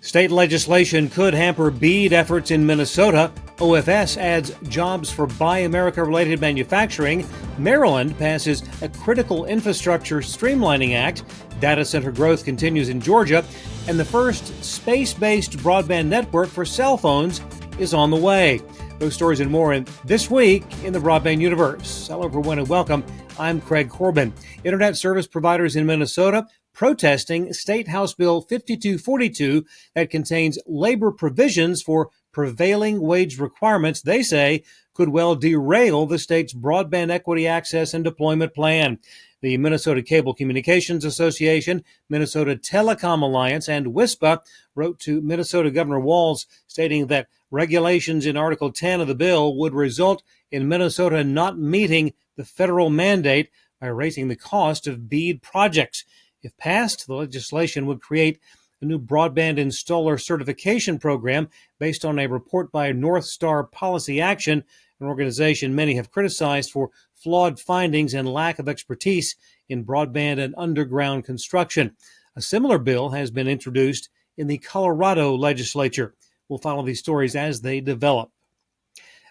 State legislation could hamper BEAD efforts in Minnesota. OFS adds jobs for Buy America-related manufacturing. Maryland passes a critical infrastructure streamlining act. Data center growth continues in Georgia. And the first space-based broadband network for cell phones is on the way. Those stories and more in This Week in the Broadband Universe. Hello, everyone, and welcome. I'm Craig Corbin. Internet service providers in Minnesota protesting State House Bill 5242 that contains labor provisions for prevailing wage requirements they say could well derail the state's broadband equity access and deployment plan. The Minnesota Cable Communications Association, Minnesota Telecom Alliance, and WISPA wrote to Minnesota Governor Walz stating that regulations in Article 10 of the bill would result in Minnesota not meeting the federal mandate by raising the cost of BEAD projects. If passed, the legislation would create a new broadband installer certification program based on a report by North Star Policy Action, an organization many have criticized for flawed findings and lack of expertise in broadband and underground construction. A similar bill has been introduced in the Colorado legislature. We'll follow these stories as they develop.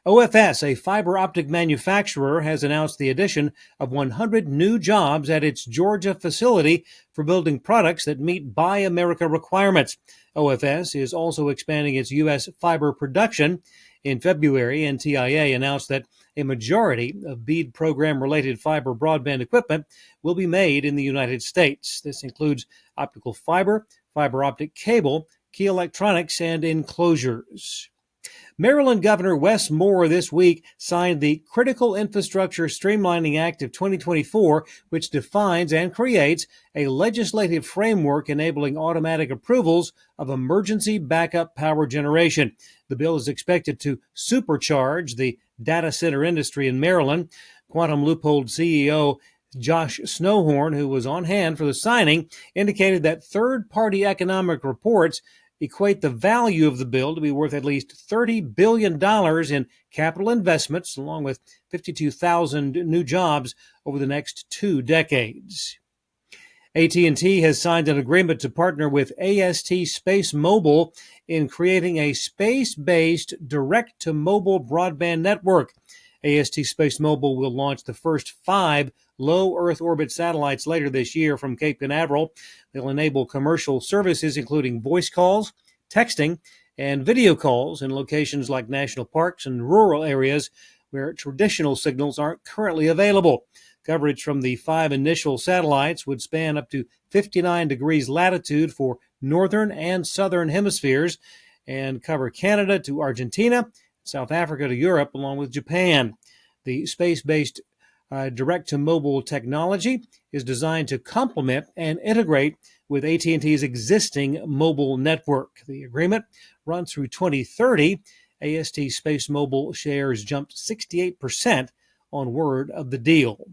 OFS, a fiber optic manufacturer, has announced the addition of 100 new jobs at its Georgia facility for building products that meet Buy America requirements. OFS is also expanding its U.S. fiber production. In February, NTIA announced that a majority of BEAD program-related fiber broadband equipment will be made in the United States. This includes optical fiber, fiber optic cable, key electronics, and enclosures. Maryland Governor Wes Moore this week signed the Critical Infrastructure Streamlining Act of 2024, which defines and creates a legislative framework enabling automatic approvals of emergency backup power generation. The bill is expected to supercharge the data center industry in Maryland. Quantum Loophole CEO Josh Snowhorn, who was on hand for the signing, indicated that third-party economic reports equate the value of the bill to be worth at least $30 billion in capital investments, along with 52,000 new jobs over the next 2 decades. AT&T has signed an agreement to partner with AST Space Mobile in creating a space-based direct-to-mobile broadband network. AST Space Mobile will launch the first 5 low Earth orbit satellites later this year from Cape Canaveral. They'll enable commercial services including voice calls, texting, and video calls in locations like national parks and rural areas where traditional signals aren't currently available. Coverage from the 5 initial satellites would span up to 59 degrees latitude for northern and southern hemispheres and cover Canada to Argentina, South Africa to Europe, along with Japan. The space-based direct-to-mobile technology is designed to complement and integrate with AT&T's existing mobile network. The agreement runs through 2030. AST Space Mobile shares jumped 68% on word of the deal.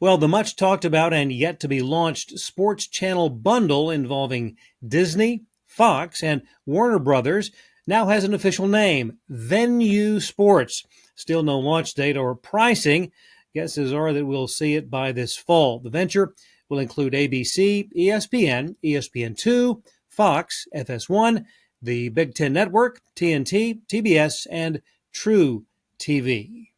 Well, the much talked about and yet to be launched sports channel bundle involving Disney, Fox, and Warner Brothers now has an official name, Venue Sports. Still no launch date or pricing. Guesses are that we'll see it by this fall. The venture will include ABC, ESPN, ESPN2, Fox, FS1, the Big Ten Network, TNT, TBS, and True TV.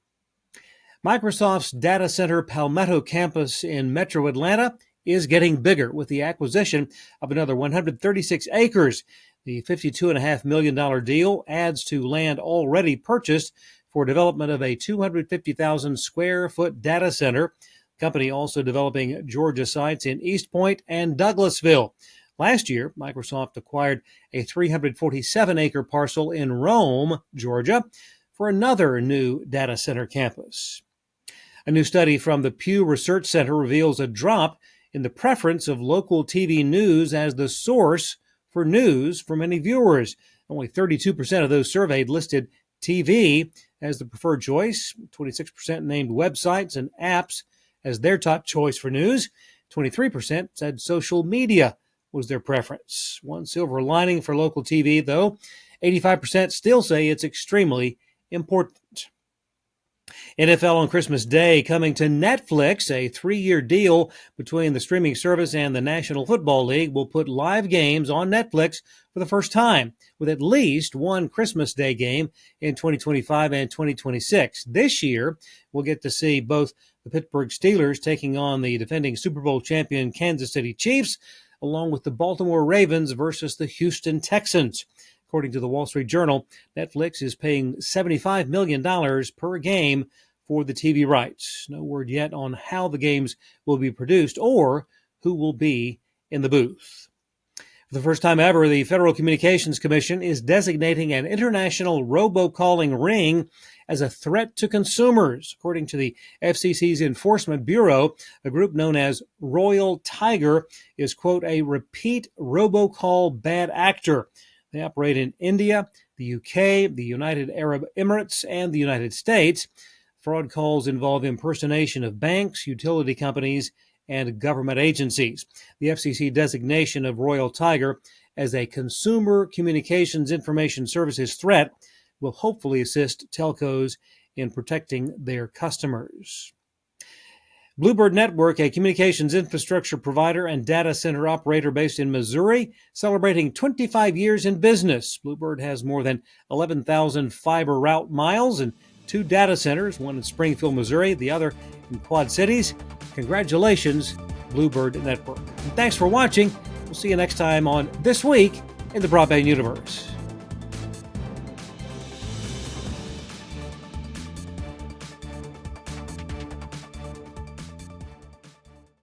Microsoft's data center Palmetto campus in Metro Atlanta is getting bigger with the acquisition of another 136 acres. The $52.5 million deal adds to land already purchased for development of a 250,000 square foot data center. The company also developing Georgia sites in East Point and Douglasville. Last year, Microsoft acquired a 347-acre parcel in Rome, Georgia, for another new data center campus. A new study from the Pew Research Center reveals a drop in the preference of local TV news as the source for news for many viewers. Only 32% of those surveyed listed TV as the preferred choice. 26% named websites and apps as their top choice for news. 23% said social media was their preference. One silver lining for local TV, though, 85% still say it's extremely important. NFL on Christmas Day coming to Netflix. A 3-year deal between the streaming service and the National Football League will put live games on Netflix for the first time, with at least one Christmas Day game in 2025 and 2026. This year, we'll get to see both the Pittsburgh Steelers taking on the defending Super Bowl champion Kansas City Chiefs, along with the Baltimore Ravens versus the Houston Texans. According to the Wall Street Journal, Netflix is paying $75 million per game for the TV rights. No word yet on how the games will be produced or who will be in the booth. For the first time ever, the Federal Communications Commission is designating an international robocalling ring as a threat to consumers. According to the FCC's Enforcement Bureau, a group known as Royal Tiger is, quote, a repeat robocall bad actor. They operate in India, the UK, the United Arab Emirates, and the United States. Fraud calls involve impersonation of banks, utility companies, and government agencies. The FCC designation of Royal Tiger as a Consumer Communications Information Services threat will hopefully assist telcos in protecting their customers. Bluebird Network, a communications infrastructure provider and data center operator based in Missouri, celebrating 25 years in business. Bluebird has more than 11,000 fiber route miles and 2 data centers, one in Springfield, Missouri, the other in Quad Cities. Congratulations, Bluebird Network. And thanks for watching. We'll see you next time on This Week in the Broadband Universe.